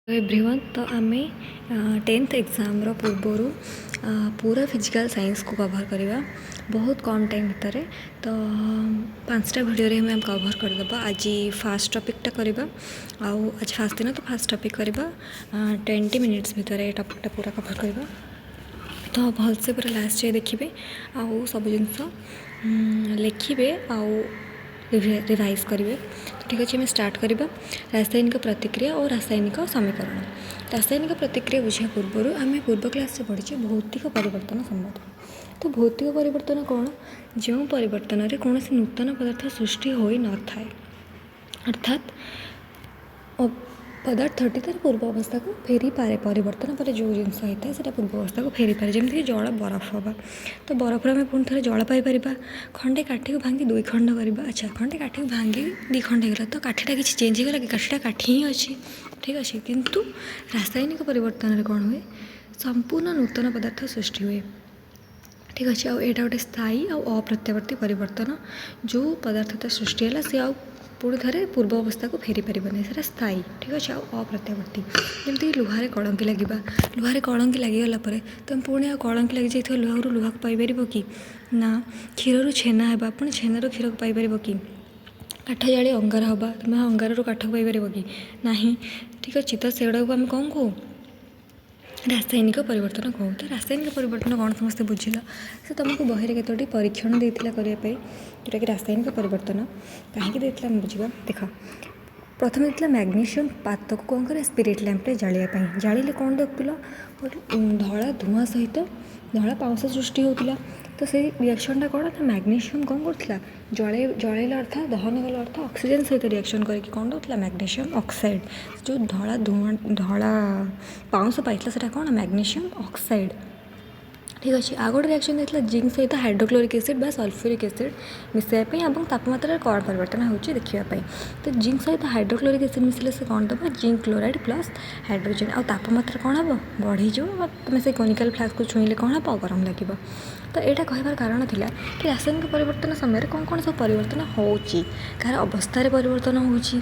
Everyone तो आम 10th exam पूर्वर पूरा फिजिकल साइंस को कवर करवा बहुत कम टाइम भितर तो 5टा वीडियो हम कवर करदे। आज फास्ट टॉपिकटा करवा आज फास्ट दिन तो फास्ट टॉपिक करवा 20 मिनिट्स भितर ये टॉपिकटा पूरा कवर करवा। तो भलसे पूरा लास्ट जाए देखिए आउ सब जिनस लिखिए आउ रिवाइज करेंगे। तो ठीक अच्छे स्टार्ट करवा रासायनिक प्रतिक्रिया और रासायनिक समीकरण। रासायनिक प्रतिक्रिया बुझा पूर्व आम पूर्व क्लास पढ़ी भौतिक परिवर्तन संबंध। तो भौतिक परिवर्तन कौन जो परिवर्तन में कौन नूतन पदार्थ सृष्टि हो न था अर्थात पदार्थटी तार पूर्व अवस्था को फेरी पारे परिवर्तन पर जो जिनस होता है से पूर्व अवस्था को फेरी पारे जमीक जल बरफ हाँ तो बरफ में पुणी थे जल पाइपर खंडे काठी को भांगी 2 खंड करवा। अच्छा खंडे काठी को भांगी 2 खंड होगा तो काठीटा किसी चेंज होगा कि काठीटा काठी ही अच्छी ठीक अच्छे किंतु रासायनिक परिवर्तन में कौन हुए संपूर्ण नूतन पदार्थ सृष्टि हुए ठीक अच्छे। आउटा गोटे स्थायी और अप्रत्यावर्ती परिवर्तन जो पदार्थता सृष्टि है सी आउ पुणी थे पूर्व अवस्था को फेरी पारनी से स्थायी ठीक अच्छे। अप्रत्यावर्ती जमीक लुहारे कलंकी लगे लुहारे कलंकी लगिगला तुम पुणी कलंकी लगी जाइए लुहरु लुहा को पाइपर कि ना क्षीर छेना है पुणी छेना क्षीर को पाइपर कि काठ जाली अंगार हाँ तुम अंगारू काठ को पाइपर कि ना ठीक अच्छे। तो से गुड़ा को आम कौन कहूँ रासायनिक परिवर्तन कहूँ। तो रासायनिक परिवर्तन कौन समस्त बुझिल से तुमको बहरे केतोटी परीक्षण देता करने जोटा कि रासायनिक परिवर्तन कहीं देता बुझा देख प्रथम देता मैग्नीशियम पात को कौन कर स्पिरिट लैंप्रे जालियापाई जाड़े कौन देखल धला धूआं सहित धला पाउंस सृष्टि होता। तो से रिएक्शनटा कौन ना मैग्नीशियम कौन करता जलैला अर्थात दहन कला अर्थ ऑक्सीजन सहित रिएक्शन करके कौन होता मैग्नीशियम ऑक्साइड जो धला धूआं धला पाउंस पाइला से कौन मैग्नीशियम ऑक्साइड ठीक अच्छे। आ गए रिएक्शन देता जिंक सहित हाइड्रोक्लोरिक एसिड बा सल्फ्यूरिक एसिड मिसाइप और तापमात्रा कौन परिवर्तन हो देखापी। तो जिंक सहित हाइड्रोक्लोरिक एसिड मिसले से कौन दबा जिंक क्लोराइड प्लस हाइड्रोजेन आ तापमात्रा कौन हम बढ़ी तुम से कोनिकल फ्लास्क को छुईले कौन हम गरम लगे। तो यहाँ कहबार कारण था कि रासायनिक परिवर्तन समय कौन कौन सब परिवर्तन हो कार अवस्था परिवर्तन हो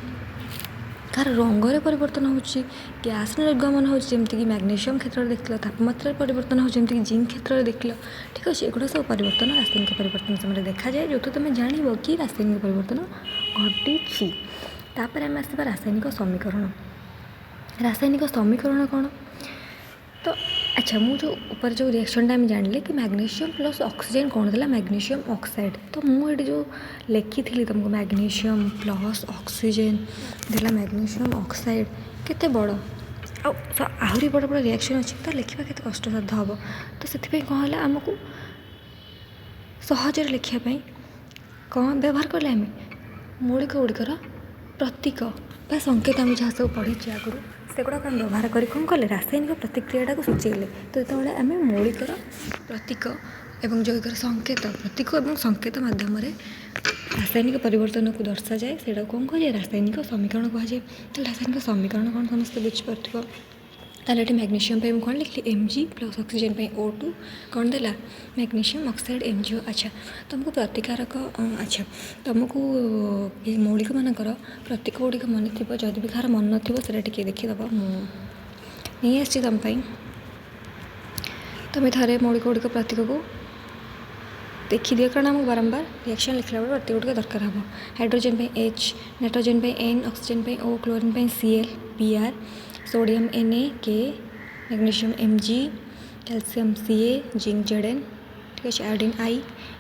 कार रंगे परिवर्तन हो गैस निर्गमन होमती मैग्नीशियम क्षेत्र में देख तापमात्रा परिवर्तन हो जमीक जिंक क्षेत्र में देख ठीक अच्छे। एगुड़ा सब परिवर्तन रासायनिक परिवर्तन समय देखा जाए जो तुम जान कि रासायनिक परिवर्तन घटी। तापर आम आसवा रासायनिक समीकरण। रासायनिक समीकरण कौन तो अच्छा मुझे ऊपर जो रिएक्शन टाइम जान कि मैग्नीशियम प्लस ऑक्सीजन कौन था मैग्नीशियम ऑक्साइड। तो मुझे जो लिखी थी तुमको मैग्नीशियम प्लस ऑक्सीजन देला मैग्नीशियम ऑक्साइड केते बड़ आहरी बड़ बड़ रिएक्शन अच्छी तो लिखा के कष्टसाध्य हम। तो से कौन है आमको सहजरे लिखापी कौन व्यवहार कले आम मौलिक गुड़िकर प्रतीक बा संकेत आम जहाँ सब पढ़ी आगुरी सेगुड़ा आम व्यवहार कर कौन कले रासायनिक प्रतिक्रिया को सूचेले। तो जो आम मौलिकर प्रतीक एवं जैविकर संकेत प्रतीक और संकेत मध्यम रासायनिक परिवर्तन को दर्शा जाए से कौन कह रासायनिक समीकरण कहुए। तो रासायनिक समीकरण कौन समस्त बुझीपार ताले मैग्नीशियम पे कौन लिखली Mg प्लस ऑक्सीजन पे O2 कौन देला मैग्नीशियम ऑक्साइड MgO। अच्छा तुमको प्रतिकारक अच्छा तुमको ये मौलिक मानकर प्रतीक गुड़िक मन थी जदि भी कहार मन ना टे देखीदब नहीं आसी तुम तुम्हें थे मौलिक गुड़िक प्रतीक को देखीदि कारण आमको बारंबार रिएक्शन लिखला बेले प्रतीक गुड़िक दरकार हम। हाइड्रोजेन पे H नाइट्रोजेन पे N ऑक्सीजन पे O क्लोरीन पे Cl Br sodium Na magnesium Mg calcium Ca zinc Zn ठीक अच्छे आयोडीन I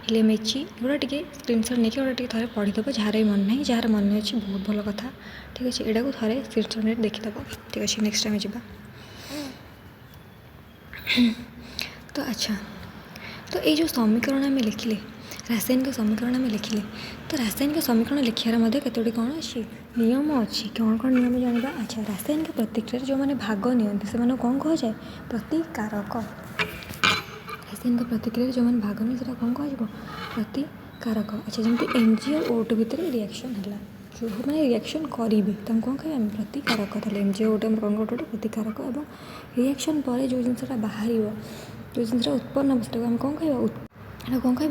हीलियम He एगुड़ा टे स्क्रीनशॉट नहीं गोटे थे पढ़ीदब जार मन ना जार मन अच्छी बहुत भल कथा ठीक अच्छे। यहाँ को थे स्क्रीनशॉट देखीदब ठीक अच्छे। नेक्स्ट टाइम जा तो अच्छा तो ये जो समीकरण आम लिखिले रासायनिक समीकरण आम लिखिले तो रासायनिक समीकरण लिखार केतोटी कौन अच्छी नियम अच्छी कौन कौन नियम जाना। अच्छा रासायनिक प्रतिक्रिया जो मैंने भाग नियंती से कौन कह जाए प्रतिकारक। रासायनिक प्रतिक्रिया जो मैंने भाग नहीं कौन कह प्रतिकारक। अच्छा जमी Mg और O2 भितर रिएक्शन है जो मैंने रिएक्शन करेंगे तुम कौन कह प्रतिकारक। Mg और O2 कौन गोटे प्रतिकारक और रिएक्शन पर जो जिनसा बाहर जो जिनसा उत्पन्न वस्तु आम कौन कह कौन कह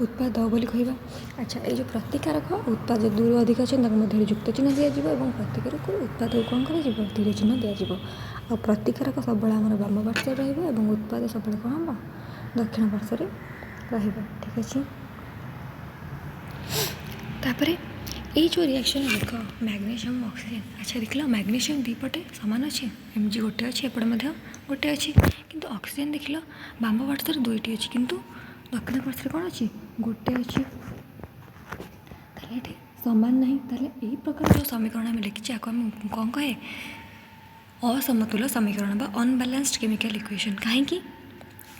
उत्पाद बोली कहवा। अच्छा ये जो प्रतिकारक उत्पाद दूर अधिक अच्छे मध्य युक्त चिन्ह दिज्व और प्रतिकारक उत्पाद को कौन कर तीर चिन्ह दिज्व। आ प्रतिकारक सब आम बाम पार्श्व रहा उत्पाद सब कौन हम दक्षिण पार्श्व ठीक अच्छे। तापर ये जो रिएक्शन देख मैग्नीशियम ऑक्सीजन। अच्छा देख लो मैग्नीशियम दीपटे सामान अच्छे एमजी गोटे अच्छे एपटे गोटे अच्छी किंतु ऑक्सीजन देख लो बाम पार्श्व दुईटी अच्छी किंतु दक्षिण पार्श्व कौन अच्छी गोटे अच्छी। ताले ये सामान नहीं ताले यही प्रकार जो समीकरण आम लिखी आपको आम कौन कहे असमतुल समीकरण बा अनबालान्सड केमिकल इक्वेशन। कहीं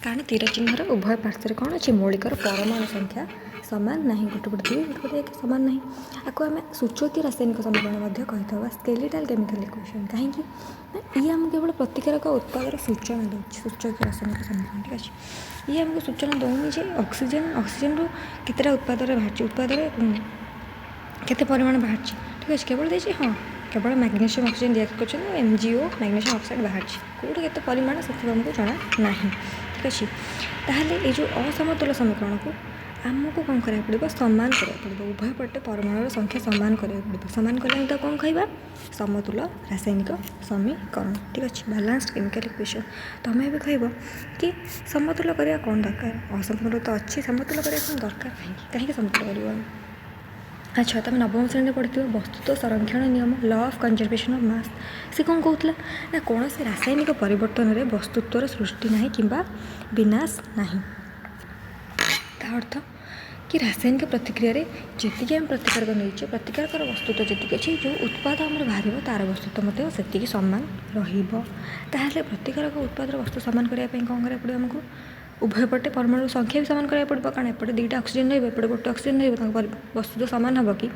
कारण तीर चिन्हर उभय पार्श्व कौन अच्छी मौलिकर परमाणु संख्या सामान नहीं गोटे गोटे दुई गोटे गोटे एक सामान नहीं। आपको आम सूचकीय रासायनिक समीकरण कही स्केलेटल केमिकल इक्वेशन। कहीं ये आम केवल प्रतिकारक उत्पादर सूचना दूँ सूचकीय रासायनिक समीकरण ठीक अच्छे। ये आमको सूचना दौनी जे ऑक्सीजन रु केतटा उत्पाद बाहर उत्पाद केते परिमाण बाहर ठीक अच्छे केवल देखिए हाँ केवल मैग्नीशियम ऑक्सीजन रिएक्ट कर एमजीओ मैग्नीशियम ऑक्साइड बाहर कौटे केते परिमाण से आमको जना ना ठीक अच्छे। ताहले ये जो असमतुल समीकरण को आमको कौन करा पड़ो सामान करा पड़ो उभय पटे परमाणु संख्या सामान करा पड़ो सामान कले तो कौन कहवा समतुल रासायनिक समीकरण ठीक अच्छे बालान्सड केमिकल इक्वेशन। तो हमें कह कि समतुल करवा कौन दरकार असमतुल तो अच्छी समतुल करवा कौन दरकार कहीं समतुल कर। अच्छा तुम नवम श्रेणी पढ़ी वस्तुत्व संरक्षण नियम law of conservation of mass से कौन कहला ना कौन से रासायनिक परिवर्तन में वस्तुत्वर सृष्टि ना कि विनाश ना। अर्थ कि रासायनिक प्रतिक्रिया जी आम प्रतिकारक नहीं प्रतिकारक वस्तुत्व जी अच्छी जो उत्पाद आम बाहर तार वस्तुत्व से सामान रहा प्रतिकारक उत्पाद वस्तु सामान करने कौन करा पड़ो आमको उभय पटे परमाणु संख्या भी सामान करा पड़ो कारण एपटे दुईटा ऑक्सीजन रही एपटे गोटे ऑक्सीजन रही वस्तु तो सामान हम कि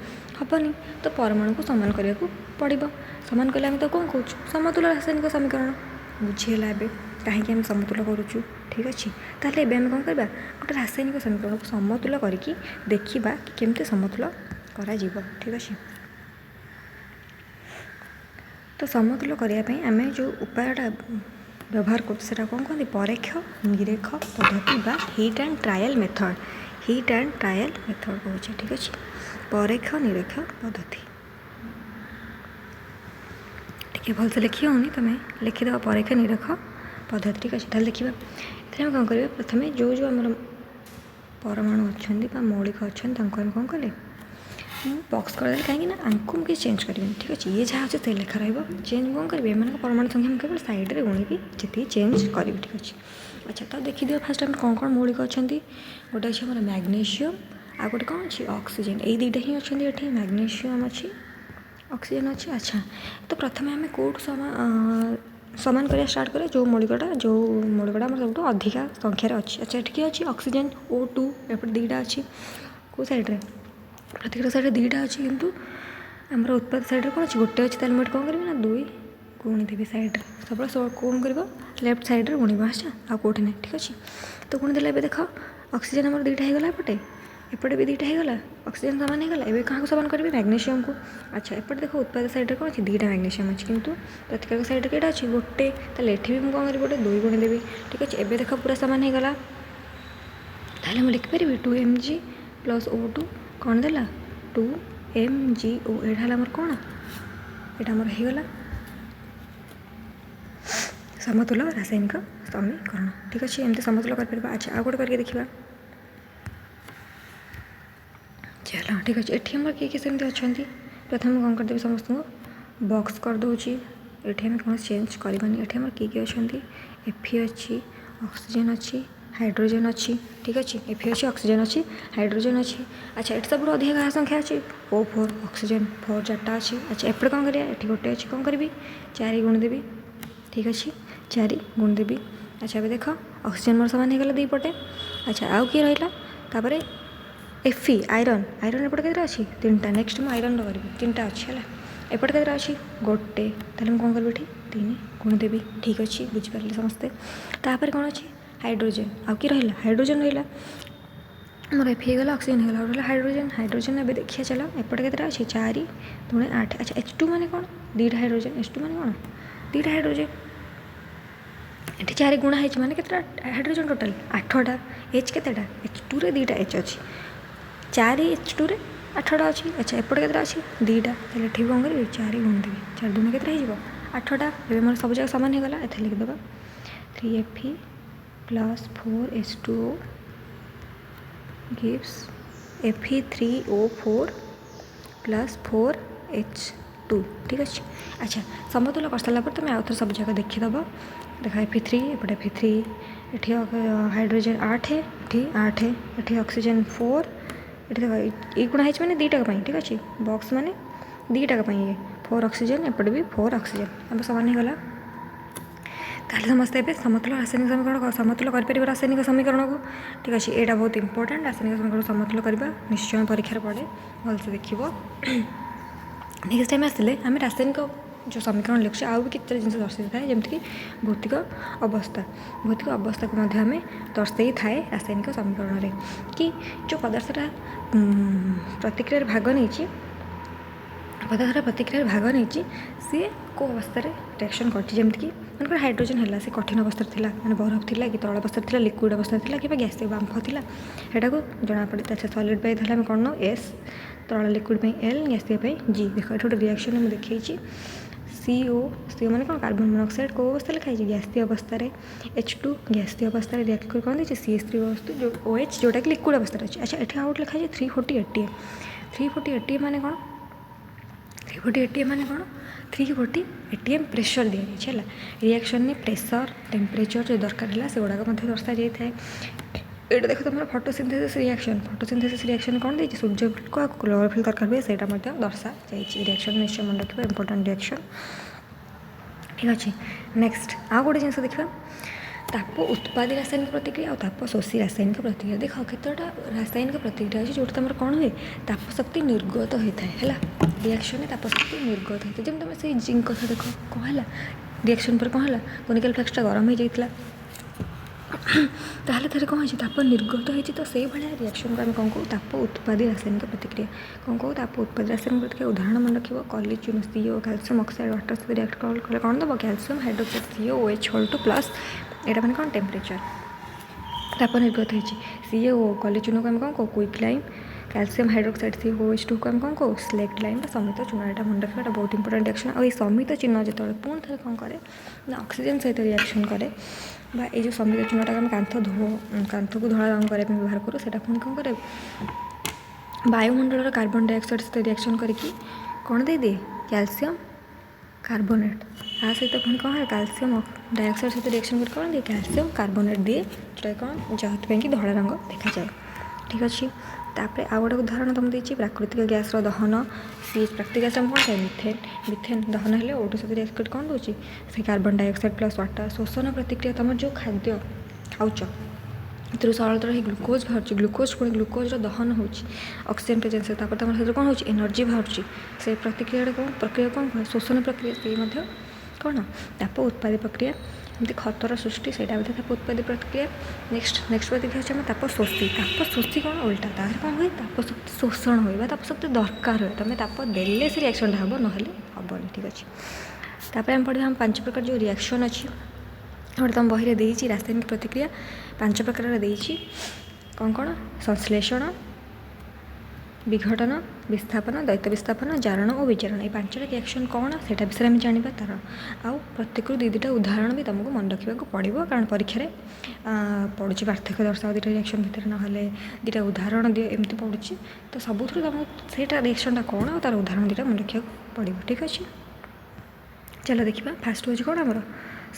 हेनी तो परमाणु को सामान करने को पड़ो सामान कले आम तो कौन कौन समतुल रासायनिक समीकरण बुझीगला ए कहीं समतुल करुचु ठीक अच्छे। ताहले एबे आम कौन करबा गोटे रासायनिक समीकरण को समतुल करके देखिबा कि केमते समतुल करा जीवो ठीक अच्छे। तो समतुल करने आम जो उपायटा व्यवहार कर कौन कहते परेक्ष निरेख पद्धति बा हिट एंड ट्रायल मेथड कहूँ ठीक अच्छे। परेक्ष निरेख पद्धति टे भलसे लिखी होनी तुम्हें लिखिदेव परेक्ष निरेख पद्धति ठीक अच्छे। ताहले देखिए ये कौन करें प्रथम जो जो आम परमाणु अच्छा मौलिक अच्छा आम कौन कले बक्स करदे कहीं आमको मुझे चेंज करें ठीक अच्छे। ये जहाँ अच्छे से लेखा चेंज कौन करेंगे एम परमाणु संख्या मुझे केवल साइड्रे गुणी जी चेंज करी ठीक अच्छे। अच्छा तो देखिए फास्ट आम कौन कौन मौलिक अच्छा गोटे अच्छे आम मैग्नीशियम आ गोटे कौन अच्छी ऑक्सीजन यही दुईटा ही अच्छा ये मैग्नीशियम अच्छी ऑक्सीजन अच्छी। अच्छा तो प्रथम आम कौट सामान करा स्टार्ट करें जो मौलिकटा आम सब अधिका संख्यार अच्छी। अच्छा ये अच्छी ऑक्सीजन O2 एपटे दुईटा अच्छी कौ साइड्रे प्रतिक्रिया साइड दुईटा अच्छी किंतु आमर उत्पाद साइड कौन अच्छी गोटे अच्छी मुझे कौन करी ना दुई गुणीदेवी साइड सब कौन कर लेफ्ट साइड्रे गुणवा अच्छा आ कौटे ना ठीक अच्छे। तो गुणीदेला ए देख ऑक्सीजन आम दुईटा होगा एपटे एपटे भी दुईटा होगा ऑक्सीजन सामान होगा एवं क्या सामान करेंगे मैग्नीशियम को। अच्छा एपटे देख उत्पाद साइड कौन अच्छी दुईटा मैग्नीशियम अच्छी किंतु प्रतिकारक साइड केटा अच्छी गोटे ताले एठी भी कौन करी गोटे दुई गुणीदेवी ठीक अच्छे। एवं देख पूरा सामान होगा ताले मुझे लिखिपारि 2mg + O2 कौन देला 2mgO एटा आमर कौन एटा आमर होगला समतुल रासायनिक समीकरण ठीक अच्छे। एमती समतुल कर। अच्छा आ गोटे करके देखा चलो ठीक अच्छे। एठी आमर किए सेमती अच्छा प्रथम कौन करदेवी समस्त बक्स करदे ये कौन चेंज करवानी ये आम किए अच्छा Fe अच्छी ऑक्सीजन अच्छी हाइड्रोजन अच्छी ठीक अच्छे। Fe अच्छी ऑक्सीजन अच्छी हाइड्रोजन अच्छी। अच्छा ये सब अधिक क्या संख्या अच्छी O4 ऑक्सीजन 4 चार्टा अच्छी। अच्छा एपटे कौन करिए ये गोटे अच्छी कौन करी 4 गुणीदेवी ठीक अच्छे 4 गुणीदेवी। अच्छा ए देख ऑक्सीजन मोर सामान होगा दुई पटे। अच्छा आउ किए रहा Fe आयरन एपटे केते अच्छी 3टा नेक्स्ट मुझे आयरन करी 3टा अच्छी है एपटे केते अच्छी गोटे ताले कौन करी 3 गुणीदेवी ठीक अच्छे बुझिपारे समस्ते। तापर कौन अच्छी हाइड्रोजन आउ कि रहा हाइड्रोजन रहा मोर Fe होगा ऑक्सीजन होगा हाइड्रोजन ए देखिए चलो एपटे केते अच्छी 4 दूणे 8। अच्छा H2 माने कौन दुईटा हाइड्रोजन H2 माने कौन दुईटा हाइड्रोजन ये 4 गुणा है माने केतटा हाइड्रोजन टोटाल 8टा एच केतेटा H2 रे 2टा एच अच्छी 4 H2 रे 8टा अच्छी अच्छा एपटे केतटा अच्छी 2टा ताले ठीक कौन करी 4 गुण देवी 4 दूनी केतटा हो 8टा ए मोर सब जगह सामान हो गला एथे लिख देबा 3Fe plus 4H2O gives Fe3O4 plus 4H2 ठीक अच्छे अच्छा समतुल्य कर सारा तुम आउ थे सब जगह देखीदेव देखा Fe3 एपटे Fe3 ये हाइड्रोजन 8 ये 8 ये ऑक्सीजन 4 ये गुणा है मैंने 2टा ठीक अच्छे बॉक्स मैंने 2टा ये 4 ऑक्सीजन एपटे भी 4 ऑक्सीजन अब सामान हो गला ताहले समस्ते ए समतुल्य रासायनिक समीकरण समतुल्य कर रासायनिक समीकरण को ठीक अच्छे यहाँ बहुत इंपोर्टेंट रासायनिक समीकरण समतुल्य करवा निश्चय परीक्षा पड़े भलसे देख नेक्स्ट टाइम आसले आम रासायनिक जो समीकरण लिखुचे आउ भी कितने जिन दर्शाई थाए जमीक भौतिक अवस्था को आम दर्शाई थाए रासायनिक समीकरण में कि जो पदार्थटा प्रतिक्रिया भाग नहीं पदार्थ प्रतिक्रिया भाग नहीं सी को अवस्था रिएक्शन करमती मन हाइड्रोजन है सी कठिन अवस्था था मैंने बरफ थी कि तल अवस्था था लिक्विड अवस्था था कि गैस बाम्फ था यहाँ को जनापड़े अच्छा सॉलिड पाई आम कौन एस तल लिक्विड एल गैस जी देख ये गोटे रिएक्शन मुझे देखी CO मैंने कौन कार्बन मोनोक्साइड कौ अवस्था लिखाई गैस अवस्था H2 गैस अवस्था रिएक्ट कर कौन देखिए CH3 वस्तु जो OH जोटा कि लिक्विड अवस्था अच्छे अच्छा ये आउट लिखाई 340 ATM माने कौन 340 ATM माने कौन 340 ATM प्रेशर दी है रिएक्शन में प्रेशर टेम्परेचर जो दरकार है से गुड़ाक दर्शा जाए ये देख तुम फोटोसिंथेसिस रिएक्शन कौन देखिए सूर्य को क्लोरोफिल दरकार हुए से दर्शा जाइए रिएक्शन निश्चय मन रखा इंपोर्टेंट रिएक्शन ठीक अच्छे नेक्स्ट आउ गोटे जिन देखा ताप उत्पादी रासायनिक प्रतिक्रिया और ताप शोषी रासायनिक प्रतिक्रिया देख केतटा रासायनिक प्रतिक्रिया अच्छे जो तुम कौन हुए ताप शक्ति निर्गत होता है रिएक्शन में ताप शक्ति निर्गत होता है जब तुम से जिंक कथा देख कौन है रिएक्शन पर कौन है कोनिकल फ्लेक्सटा गरम हो जाता ताहले थे कौन है ताप निर्गत होती तो से भाया रिएक्शन को आम कौन कहूँ ताप उत्पादी रासायनिक प्रतिक्रिया कौन कहूँ ताप उत्पादी रासायनिक प्रतिक्रिया उदाहरण मन रखिए कॉलेज चून CO कैल्शियम ऑक्साइड वाटर सहित रिएक्ट कले कौन दब कैल्शियम हाइड्रोक्साइड COOH होल प्लस यहाँ मैंने कौन टेम्परेचर ताप निर्गत होती CO कॉलेज चून को आम कौन कहूँ क्विकलाइन कैल्शियम हाइड्रोक्साइड COH2 को आम कौन कहूँ स्लेक्ट लाइन समित चूना यहाँ मन रखा यहाँ बहुत इंपोर्टेंट रिएक्शन और ये समित चिन्ह जो पुणी थे कौन करे ना ऑक्सीजन सहित रिएक्शन करे ये जो समित चूनाटा आम कांथ को धला रंग करने व्यवहार करूँ से पुणी कौन करे वायुमंडल कार्बन डाइऑक्साइड सहित रिएक्शन करके कौन दे दिए कैल्शियम कार्बोनेट आ सहित पुणी कौन है कैल्शियम डाइऑक्साइड सहित रिएक्शन कर कौन दिए कैल्शियम कार्बोनेट दिए जोटा कौन जहाँ धला रंग देखा जाए ठीक अच्छे तापर आउ गोटे उदाहरण तुम देखिए प्राकृतिक गैस दहन सी प्राकृतिक गैस कौन है मिथेन दहन है ओटो सहित रिएक्ट कौन दूसरी से कार्बन डाइऑक्साइड प्लस वाटर शोषण प्रतिक्रिया तुम जो खाद्य खाऊच सरलतर ही ग्लुकोज बाहर ग्लुकोज पुणी ग्लुकोज दहन हो ऑक्सीजन प्रेजेंस तुम से कौन हो एनर्जी बाहर से प्रक्रिया कौन कह शोषण प्रक्रिया से कौन ताप उत्पादी प्रक्रिया एमती खतर सृष्टि से ताप उत्पादी प्रक्रिया नेक्स्ट प्रतिक्रिया अच्छे ताप शोषी कौन उल्टा तार कौन हुए ताप शक्ति शोषण हुए ताप शक्ति दरकार हुए तुम ताप देले से रिएक्शन हम ना हेनी ठीक अच्छे तापर आम पढ़ा 5 प्रकार जो रिएक्शन अच्छी गोटे तुम बही देती रासायनिक प्रतिक्रिया 5 प्रकार देती कौन कौन संश्लेषण विघटन विस्थापन द्वैत विस्थापन जारण और विजारण ये 5टा रिएक्शन कौन से विषय आम जाना तार आउ प्रत्येक दुईटा उदाहरण भी तुमको मन रखा पड़ो कारण परीक्षा पड़ुची पार्थक्य दर्शाओ 2टा रिएक्शन भितर ना 2टा उदाहरण दियो एमती पड़ुची तो सबुथ तुमको से रिएक्शनटा कौन और तार उदाहरण 2टा मन रखा पड़ो ठीक अच्छे चलो देखा फास्ट हूँ कौन आमर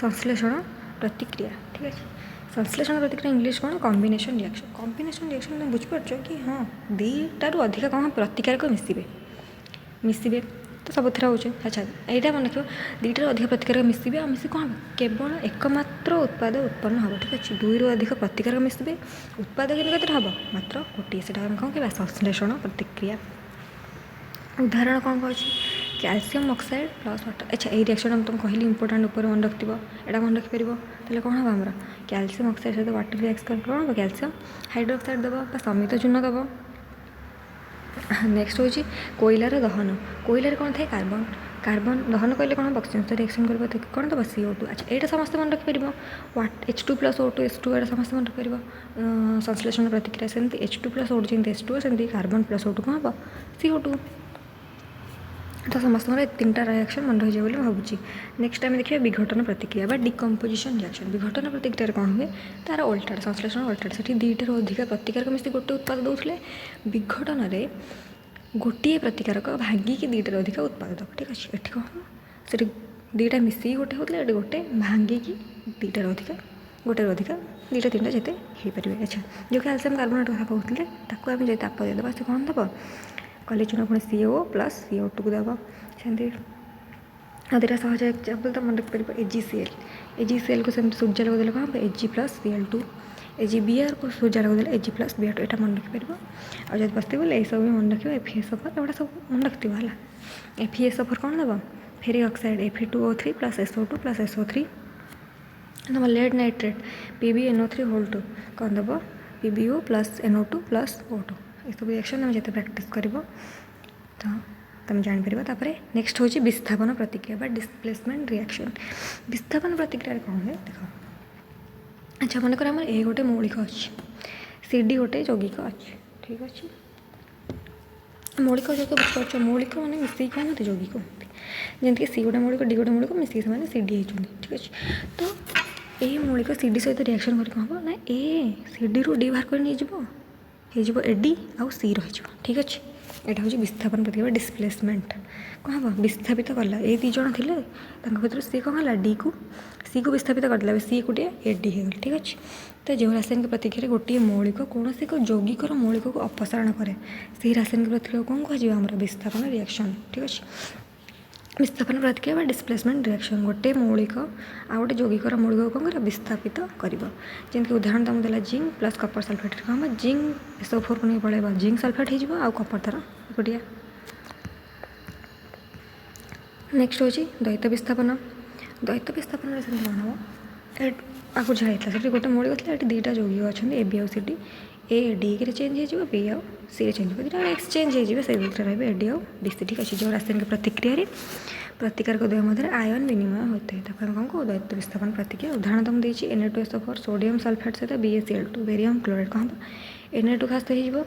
संश्लेषण प्रतिक्रिया ठीक अच्छे संश्लेषण प्रतिक्रिया इंग्लिश कौन कॉम्बिनेशन रिएक्शन तुम बुझीपार कि हाँ 2टारू अधिक कौन प्रतिकार को मिसबे तो सब हो अच्छा यहाँ मन रखिए 2टारू अधिक प्रतिकार मिसबे और मिसी कौन केवल एकमात्र उत्पाद उत्पन्न हम ठीक अच्छे 2रू अधिक प्रतिकार मिसबे उत्पाद कि हम मात्र गोटे से कौन कह संश्लेषण प्रतिक्रिया उदाहरण कौन कह कैल्शियम ऑक्साइड प्लस वाटर अच्छा ये रिएक्शन तुम कहली इंपोर्टेंट ऊपर मन रखी यहाँ मन रखिपर तेल कौन हम आमर कैल्शियम ऑक्साइड सहित वाटर रिएक्ट कर कौन हम कैल्शियम हाइड्रोक्साइड दबा समित चून दब नेक्स्ट हूँ कोयलार दहन कोयलार कौन थे कार्बन दहन कहले कौन हम ऑक्सीजन सहित रिएक्शन कर कौन दबा CO2। अच्छा यहाँ समस्त मन रखिपर H2 + O2 H2 एटा समस्त मन रखिपर संश्लेषण प्रतिक्रिया सेमती H2 + O2 जमी H2 सेमती कार्बन + O2 कौन हम CO2। तो समस्त तीनटा रिएक्शन मन रही जाए भावुँ। नेक्स्ट आम देखिए विघटन प्रतिक्रिया डिकम्पोजिशन रिएक्शन। विघटन प्रतिक्रिया कौन हुए तार ओल्टाटा संश्लेषण ओल्टाटा से दुईटार अधिक प्रतिकारक मिसी गोटे उत्पाद दौले विघटन में गोटे प्रतिकारक भांगिकी दुईटार अधिक उत्पाद दब। ठीक अच्छे ये कौन से दुईटा मिसिकी गोटे होता है गोटे भांगिकी दुईटार अधिक गोटे अधिक दुईटा तीन जिते हो पारे। अच्छा जो क्याल्सियम कार्बोनेट क्या कहते हैं आम जो ताप देदेबा से कौन दब कले चूना पुणी CO + CO2 को दब सेमती दुटा सहज एक्जाम्पल तो मन रखिपर AgCl को सेमती सूर्य लगदेले कौन हम Ag + Cl2 AgBr को सूर्य लगदेले Ag + Br2 यहाँ मन रखिपर। और जब बसते बोले सब मन रख FeSO4 एगुड़ा सब मन रखी है FeSO4 कौन दब ferric oxide Fe2O3 + SO2 + SO3 तुम लेड नाइट्रेट PbNO3 कौन दब PbO + NO2 + O2 ये सब रिएक्शन तुम जिते प्रैक्टिस कर तो तुम जापर। तापर नेक्स्ट हूँ विस्थापन प्रतिक्रिया डिस्प्लेसमेंट रिएक्शन। विस्थापन प्रतिक्रिया कौन है देख। अच्छा मनकर आम ए गोटे मौलिक अच्छी CD गोटे यौगिक अच्छी। ठीक अच्छे मौलिक यौगिक बुझीपार मौलिक मैंने मिसई कौन होती यौगिक होती जमीक सी गोटे मौलिक डी गोटे मौलिक मिसई से CD होती। ठीक अच्छे तो ये मौलिक CD सहित रिएक्शन कर कौन हम ना ए CD रू D बाहर कर नहीं हो AD आउ C रही। ठीक अच्छे यहाँ हूँ विस्थापन प्रतिक्रिया डिस्प्लेसमेंट कौन हम विस्थापित कला ये दी जन थे भर सी कौन है D को C को विस्थापित करदेला सी गोटे AD हो गला। ठीक अच्छे तो जो रासायनिक प्रतिक्रिया गोटे मौलिक कौन से यौगिकर मौलिक को अपसारण करे से रासायनिक प्रतिक्रिया कौन कह विस्थापन रिएक्शन। ठीक अच्छे विस्थापन प्रतिक्रिया डिस्प्लेसमेंट रिएक्शन गोटे मौलिक आ गोटे यौगिकर मौलिक कौन कर विस्थापित कर जमीक उदाहरण तुम देला जिंक + कपर सल्फेट कौन हम जिंक SO4 को नहीं पड़ेगा जिंक सल्फेट हो कपर तार एकुटिया। नेक्स्ट हूँ द्वैत विस्थापन। द्वैत विस्थापन से कौन हम आगे जहाँ से गोटे मौलिक था ये दुईटा यौगिक अच्छा AB और CD ए D के चेंज हो B आउ C चेंज हो एक्सचेंज हो से रही AD और BC। ठीक अच्छे जो रासायनिक प्रतिक्रिया प्रतिकारक द्वय मध्य आयन विनिमय होता है तक कौन को द्वैत विस्थापन प्रतिक्रिया। उदाहरण तुम देखिए Na2SO4 सोडियम सल्फेट सहित BaCl2 बेरियम क्लोराइड कौन हम Na2 का सहित हो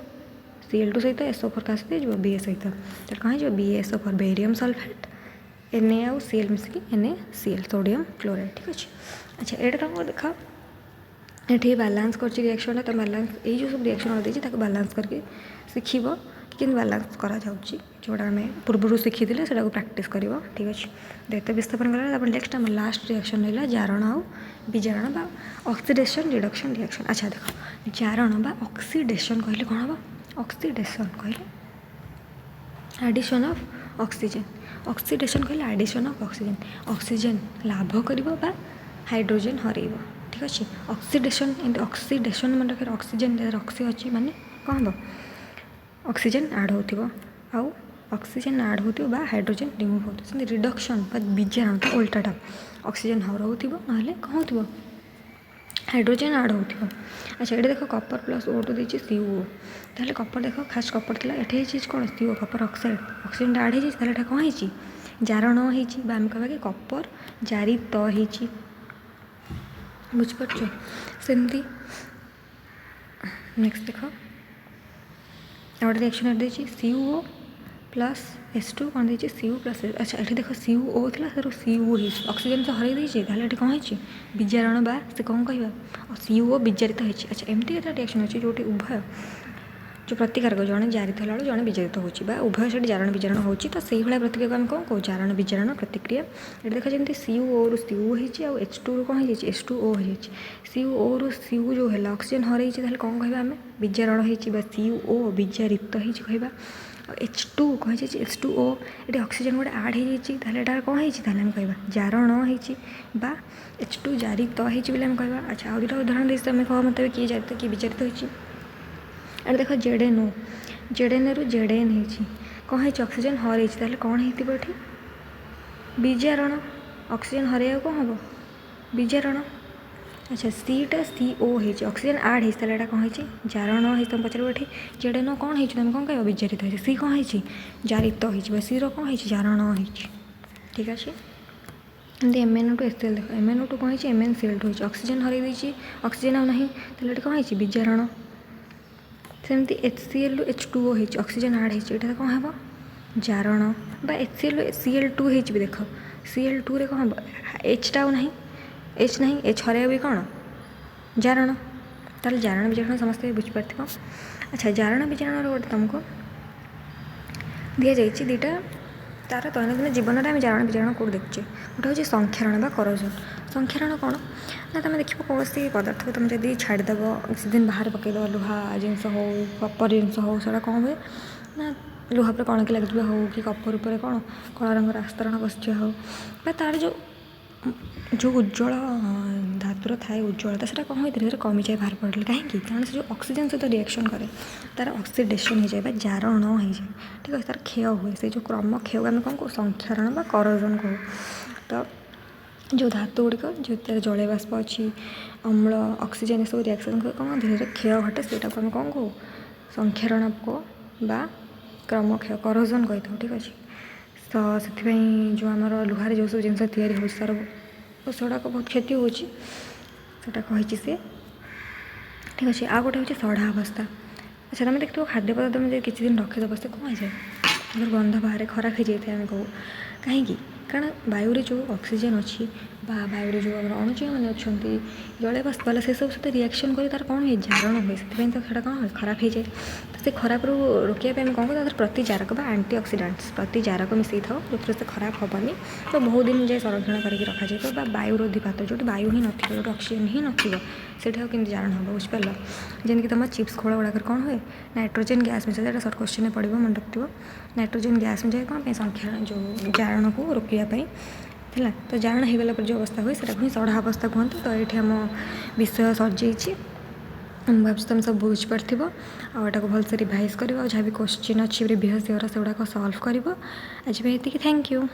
Cl2 सहित SO4 का सहित हो Ba सहित तो कहाँ हो BaSO4 बेरियम सल्फेट Na आउ Cl मिसिकी NaCl सोडियम क्लोराइड। ठीक अच्छे अच्छा ये तुमको देखा ये बालांस कर रिएक्शन तो बालांस ये जो सब रिएक्शन देती बालांस करके शिखब कि बालांस करा जोड़ा आम पूर्व शिखी थे से प्राक्ट कर। ठीक अच्छे द्वैत विस्थापन गला नेक्स्ट आम लास्ट रिएक्शन रहा जारण आउ विजारण बा ऑक्सीडेशन रिडक्शन रिएक्शन। अच्छा देख जारण बा ऑक्सीडेशन कहले कौन हम ऑक्सीडेशन कहले एडिशन ऑफ ऑक्सीजन ऑक्सीडेशन कहले एडिशन ऑफ ऑक्सीजन ऑक्सीजन लाभ कर हाइड्रोजन हरइब। ठीक अच्छे ऑक्सीडेशन ऑक्सीडेशन मन रखे ऑक्सीजन ऑक्सी अच्छी माने कौन हम ऑक्सीजन ऐड हो ऑक्सीजन ऐड हो हाइड्रोजन रिमूव हो रिडक्शन विजारण तो उल्टाटा ऑक्सीजन हर हो कौन हो हाइड्रोजन ऐड हो। अच्छा ये देख कपर + O2 देती CO ताहले कपर देख खास कपर था ये कौन CO Kapoor oxide oxygen add हो कौन हो जारण होम कह कि कपर जारित हो बुझिपार सेमती। नेक्स्ट देख गोटे रिएक्शन देती CuO + H2 कौन देती Cu + अच्छा ये देख CuO था सर CuO ऑक्सीजन तो हरई देती ये कौन हो विजारण बा से कौन कह CuO विजारित होती। अच्छा एमती केता रिएक्शन अच्छी जो उभय जो प्रतिकारक जड़े जारित होला जड़े विजारित होची उभय से जारण विजारण होची तो से भाया प्रतिक्रिया को आम कौन कौ जारण विजारण प्रतिक्रिया। ये देख जमी CuO रू CU हो H2 रू कौन हो H2O हो CuO रू CU जो है ऑक्सीजन हरई कौन कह आम विजारण हो CuO विजारित हो H2 कह H2O ये ऑक्सीजन गोटे आड हो कौन होम कह जारण हो H2 जारित होम कह। अच्छा आ दुटा उदाहरण देती तुम कह मतलब किए जारित किए विजारित हो अरे देख ZNO ZN रू ZN हो कौन हो ऑक्सीजन हरई कौन हो विजारण ऑक्सीजन हरई कौन हम विजारण। अच्छा सीटा CO हो ऑक्सीजन आड हो कौन हो जारण हो तुम पचार ये ZNO कौन हो तुम कौन कह विजारित हो सी कौन हो जारित हो सी कौन हो जारण हो। ठीक अच्छे एमती MnO2 HCl देख MnO2 कौन है MnCl2 हो ऑक्सीजन हर ऑक्सीजन आउ ना तो कौन है विजारण सेमती HCl H2O हो ऑक्सीजन आड होता कौन हम जारण बा HCl Cl2 हो देख Cl2 रे कौन हम Hटा ना H ना H हर भी कौन जारण ताल जारण विजारण समस्त बुझीपार। अच्छा जारण विजारण गोटे तुमको दि जाइए दुटा तार दैनन्दिन जीवन में आम जारण विजारण कौट देखुचे गोटे हूँ संक्षारण करोजन संक्षारण कौन ना तुम देख कौन पदार्थ को तुम जब छाड़देव किसी दिन बाहर पकईदेव लुहा जिनस हो कपर जिनस हो से कौन हुए ना लुहा पर कणकी लगे हो कि कपर उपर कौन कला रंगर आस्तरण बस हो तार जो उज्जवल धातुर थाए उज्जवलता से कौन हो धीरे कमी जाए बाहर पड़े कहीं कारण से जो ऑक्सीजन सहित रिएक्शन करे तार ऑक्सीडेशन हो जाए जारण हो जाए ठीक है तार क्षय हुए से जो क्रम क्षय आम कौन कहू संक्षारण बा करोजन कहू तो जो धातु गुड़िक जो जल बाष्प अच्छी अम्ल ऑक्सीजन सब रिएक्शन कौन धीरे क्षय घटे से आम कौन कहू संक्षारण को बा क्रम क्षय करोजन कही था ठीक अच्छे तो से जो आमर लुहार जो सब जिन तार सेगुड़ाक बहुत क्षति होटा कही सी ठीक अच्छे आ गोटे हूँ सढ़ा अवस्था। अच्छा तुम देखो खाद्य पदार्थ तुम किसी दिन रखीदेव से कौन जाए अगर गंध बाहर खराब हो जाए आम कहू कहीं कारण वायु जो ऑक्सीजन अच्छी वायु जो आम अणुजीव मैंने अच्छा जल बाष्प वाला से सब सहित रिएक्शन कर तार कौन हुए जारण हुए से तो कौन खराब हो जाए तो से खराब रोकने आम कौन कहते प्रतिजारक एंटी ऑक्सीडेंट्स प्रतिजारक मिसई था जो से खराब हेनी तो बहुत दिन जाए संरक्षण करके रखा जाए वायु रोधी पात्र जो वायु ही नथिबो जो ऑक्सीजन ही नथिबो सेठा केमती जारण हम बुझिपार जमीक तुम चिप्स खोल गुड़ाक कौन हुए नाइट्रोजेन गैस मिसाए सर्ट क्वेश्चन पड़ो मन रखिए नाइट्रोजेन गैस मिसाए कौन संख्या जो जारण को रोकने है तो जारण हो गला जो अवस्था हुए से सढ़ा अवस्था कहते तो ये आम विषय सर भाव तुम सब बुझीपार आटा को भलसे रिवाइज कर जहाँ भी क्वेश्चन अच्छी प्रिवियस ईयर से गुड़ाक सल्व कर आज ये थैंक यू।